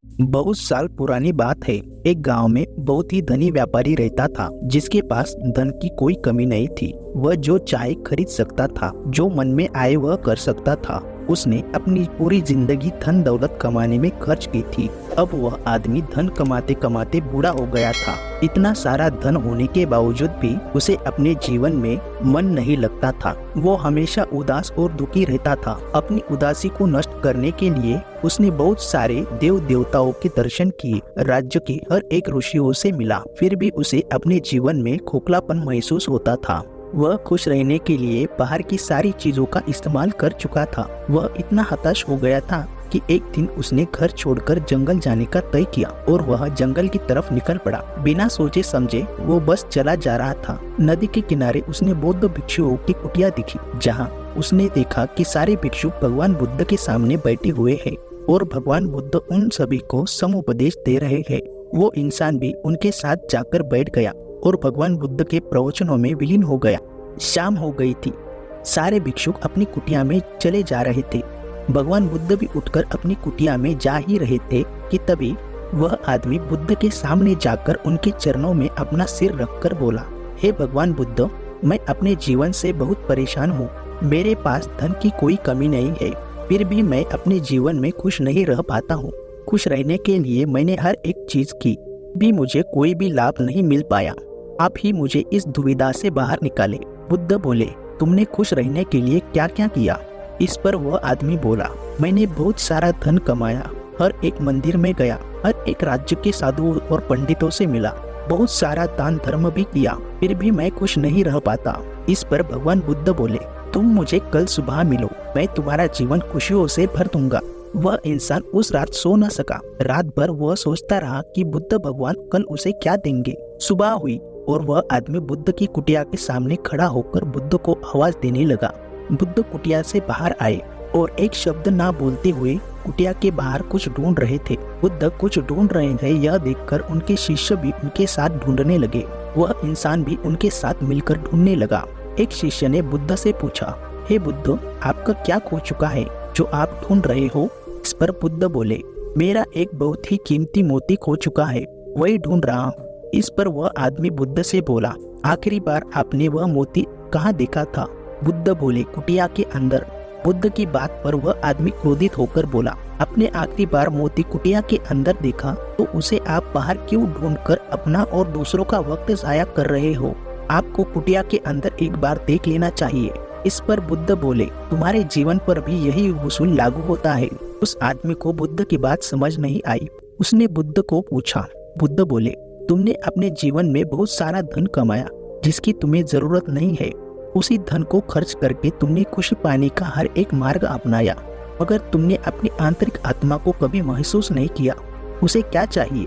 बहुत साल पुरानी बात है। एक गांव में बहुत ही धनी व्यापारी रहता था, जिसके पास धन की कोई कमी नहीं थी। वह जो चाहे खरीद सकता था, जो मन में आए वह कर सकता था। उसने अपनी पूरी जिंदगी धन दौलत कमाने में खर्च की थी। अब वह आदमी धन कमाते कमाते बूढ़ा हो गया था। इतना सारा धन होने के बावजूद भी उसे अपने जीवन में मन नहीं लगता था। वो हमेशा उदास और दुखी रहता था। अपनी उदासी को नष्ट करने के लिए उसने बहुत सारे देव देवताओं के दर्शन किए, राज्य के हर एक ऋषियों से मिला, फिर भी उसे अपने जीवन में खोखलापन महसूस होता था। वह खुश रहने के लिए बाहर की सारी चीजों का इस्तेमाल कर चुका था। वह इतना हताश हो गया था कि एक दिन उसने घर छोड़कर जंगल जाने का तय किया और वह जंगल की तरफ निकल पड़ा। बिना सोचे समझे वो बस चला जा रहा था। नदी के किनारे उसने बौद्ध भिक्षुओं की कुटिया दिखी, जहां उसने देखा कि सारे भिक्षु भगवान बुद्ध के सामने बैठे हुए हैं और भगवान बुद्ध उन सभी को समुपदेश दे रहे हैं। वो इंसान भी उनके साथ जाकर बैठ गया और भगवान बुद्ध के प्रवचनों में विलीन हो गया। शाम हो गई थी। सारे भिक्षुक अपनी कुटिया में चले जा रहे थे। भगवान बुद्ध भी उठकर अपनी कुटिया में जा ही रहे थे कि तभी वह आदमी बुद्ध के सामने जाकर उनके चरणों में अपना सिर रखकर बोला, हे भगवान बुद्ध, मैं अपने जीवन से बहुत परेशान हूँ। मेरे पास धन की कोई कमी नहीं है, फिर भी मैं अपने जीवन में खुश नहीं रह पाता हूँ। खुश रहने के लिए मैंने हर एक चीज की, भी मुझे कोई भी लाभ नहीं मिल पाया। आप ही मुझे इस दुविधा से बाहर निकाले। बुद्ध बोले, तुमने खुश रहने के लिए क्या क्या किया? इस पर वह आदमी बोला, मैंने बहुत सारा धन कमाया, हर एक मंदिर में गया, हर एक राज्य के साधुओं और पंडितों से मिला, बहुत सारा दान धर्म भी किया, फिर भी मैं खुश नहीं रह पाता। इस पर भगवान बुद्ध बोले, तुम मुझे कल सुबह मिलो, मैं तुम्हारा जीवन खुशियों से भर दूंगा। वह इंसान उस रात सो न सका। रात भर वह सोचता रहा कि बुद्ध भगवान कल उसे क्या देंगे। सुबह हुई और वह आदमी बुद्ध की कुटिया के सामने खड़ा होकर बुद्ध को आवाज देने लगा। बुद्ध कुटिया से बाहर आए और एक शब्द ना बोलते हुए कुटिया के बाहर कुछ ढूंढ रहे थे। बुद्ध कुछ ढूंढ रहे हैं यह देखकर उनके शिष्य भी उनके साथ ढूंढने लगे। वह इंसान भी उनके साथ मिलकर ढूंढने लगा। एक शिष्य ने बुद्ध से पूछा, हे बुद्ध, आपका क्या खो चुका है जो आप ढूंढ रहे हो? इस पर बुद्ध बोले, मेरा एक बहुत ही कीमती मोती खो चुका है, वही ढूंढ रहा हूँ। इस पर वह आदमी बुद्ध से बोला, आखिरी बार आपने वह मोती कहाँ देखा था? बुद्ध बोले, कुटिया के अंदर। बुद्ध की बात पर वह आदमी क्रोधित होकर बोला, आपने आखिरी बार मोती कुटिया के अंदर देखा तो उसे आप बाहर क्यों ढूंढकर अपना और दूसरों का वक्त जाया कर रहे हो? आपको कुटिया के अंदर एक बार देख लेना चाहिए। इस पर बुद्ध बोले, तुम्हारे जीवन पर भी यही उसूल लागू होता है। उस आदमी को बुद्ध की बात समझ नहीं आई। उसने बुद्ध को पूछा। बुद्ध बोले, तुमने अपने जीवन में बहुत सारा धन कमाया जिसकी तुम्हें जरूरत नहीं है। उसी धन को खर्च करके तुमने खुशी पाने का हर एक मार्ग अपनाया, मगर तुमने अपनी आंतरिक आत्मा को कभी महसूस नहीं किया। उसे क्या चाहिए?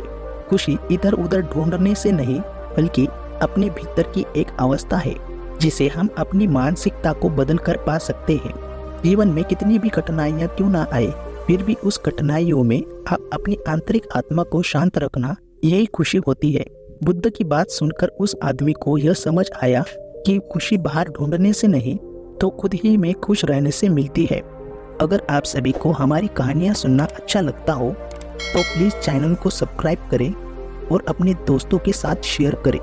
खुशी इधर उधर ढूंढने से नहीं, बल्कि अपने भीतर की एक अवस्था है जिसे हम अपनी मानसिकता को बदल कर पा सकते हैं। जीवन में कितनी भी कठिनाइयां क्यों ना आए, फिर भी उस कठिनाइयों में आप अपनी आंतरिक आत्मा को शांत रखना, यही खुशी होती है। बुद्ध की बात सुनकर उस आदमी को यह समझ आया कि खुशी बाहर ढूंढने से नहीं तो खुद ही में खुश रहने से मिलती है। अगर आप सभी को हमारी कहानियाँ सुनना अच्छा लगता हो तो प्लीज़ चैनल को सब्सक्राइब करें और अपने दोस्तों के साथ शेयर करें।